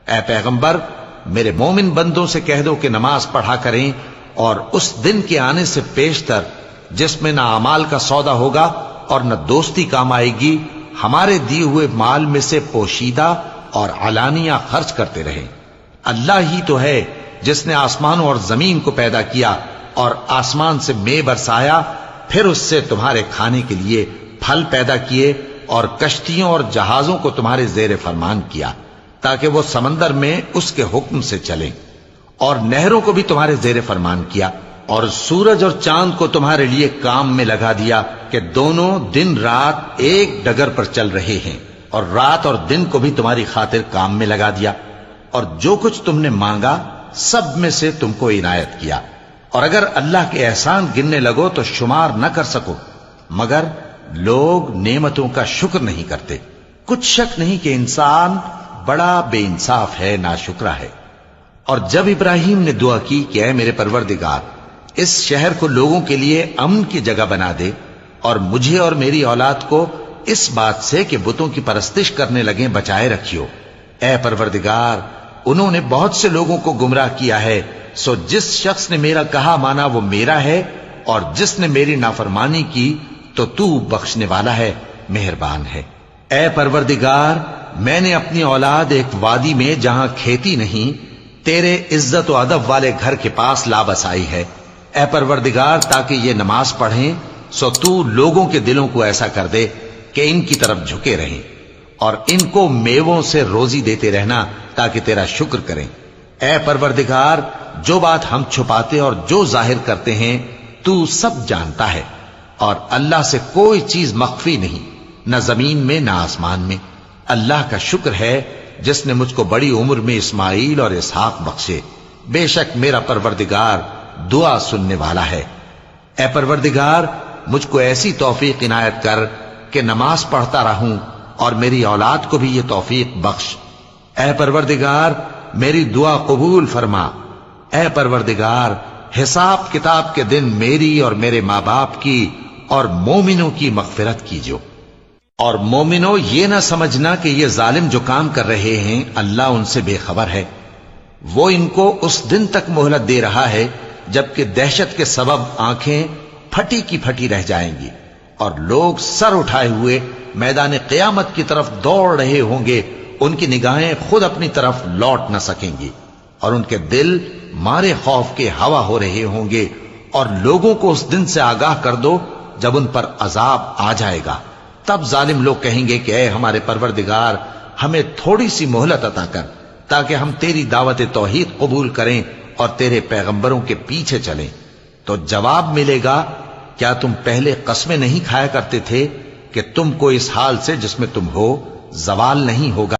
اے پیغمبر میرے مومن بندوں سے کہہ دو کہ نماز پڑھا کریں اور اس دن کے آنے سے پیشتر جس میں نہ اعمال کا سودا ہوگا اور نہ دوستی کام آئے گی ہمارے دیے ہوئے مال میں سے پوشیدہ اور علانیہ خرچ کرتے رہیں۔ اللہ ہی تو ہے جس نے آسمانوں اور زمین کو پیدا کیا اور آسمان سے مے برسایا، پھر اس سے تمہارے کھانے کے لیے پھل پیدا کیے اور کشتیوں اور جہازوں کو تمہارے زیر فرمان کیا تاکہ وہ سمندر میں اس کے حکم سے چلیں، اور نہروں کو بھی تمہارے زیر فرمان کیا، اور سورج اور چاند کو تمہارے لیے کام میں لگا دیا کہ دونوں دن رات ایک ڈگر پر چل رہے ہیں، اور رات اور دن کو بھی تمہاری خاطر کام میں لگا دیا، اور جو کچھ تم نے مانگا سب میں سے تم کو عنایت کیا، اور اگر اللہ کے احسان گننے لگو تو شمار نہ کر سکو، مگر لوگ نعمتوں کا شکر نہیں کرتے۔ کچھ شک نہیں کہ انسان بڑا بے انصاف ہے، ناشکرا ہے۔ اور جب ابراہیم نے دعا کی کہ اے میرے پروردگار اس شہر کو لوگوں کے لیے امن کی جگہ بنا دے اور مجھے اور میری اولاد کو اس بات سے کہ بتوں کی پرستش کرنے لگیں بچائے رکھیو، اے پروردگار انہوں نے بہت سے لوگوں کو گمراہ کیا ہے، سو جس شخص نے میرا کہا مانا وہ میرا ہے، اور جس نے میری نافرمانی کی تو تو بخشنے والا ہے، مہربان ہے۔ اے پروردگار میں نے اپنی اولاد ایک وادی میں جہاں کھیتی نہیں تیرے عزت و ادب والے گھر کے پاس لا بسائی ہے، اے پروردگار تاکہ یہ نماز پڑھیں، سو تو لوگوں کے دلوں کو ایسا کر دے کہ ان کی طرف جھکے رہیں، اور ان کو میووں سے روزی دیتے رہنا تاکہ تیرا شکر کریں۔ اے پروردگار جو بات ہم چھپاتے اور جو ظاہر کرتے ہیں تو سب جانتا ہے، اور اللہ سے کوئی چیز مخفی نہیں، نہ زمین میں نہ آسمان میں۔ اللہ کا شکر ہے جس نے مجھ کو بڑی عمر میں اسماعیل اور اسحاق بخشے، بے شک میرا پروردگار دعا سننے والا ہے۔ اے پروردگار مجھ کو ایسی توفیق عنایت کر کہ نماز پڑھتا رہوں، اور میری اولاد کو بھی یہ توفیق بخش۔ اے پروردگار میری دعا قبول فرما۔ اے پروردگار حساب کتاب کے دن میری اور میرے ماں باپ کی اور مومنوں کی مغفرت کیجو۔ اور مومنوں یہ نہ سمجھنا کہ یہ ظالم جو کام کر رہے ہیں اللہ ان سے بے خبر ہے، وہ ان کو اس دن تک مہلت دے رہا ہے جبکہ دہشت کے سبب آنکھیں پھٹی کی پھٹی رہ جائیں گی، اور لوگ سر اٹھائے ہوئے میدان قیامت کی طرف دوڑ رہے ہوں گے، ان کی نگاہیں خود اپنی طرف لوٹ نہ سکیں گی، اور ان کے دل مارے خوف کے ہوا ہو رہے ہوں گے۔ اور لوگوں کو اس دن سے آگاہ کر دو جب ان پر عذاب آ جائے گا، تب ظالم لوگ کہیں گے کہ اے ہمارے پروردگار ہمیں تھوڑی سی مہلت عطا کر تاکہ ہم تیری دعوت توحید قبول کریں اور تیرے پیغمبروں کے پیچھے چلیں۔ تو جواب ملے گا کیا تم پہلے قسمیں نہیں کھایا کرتے تھے کہ تم کو اس حال سے جس میں تم ہو زوال نہیں ہوگا؟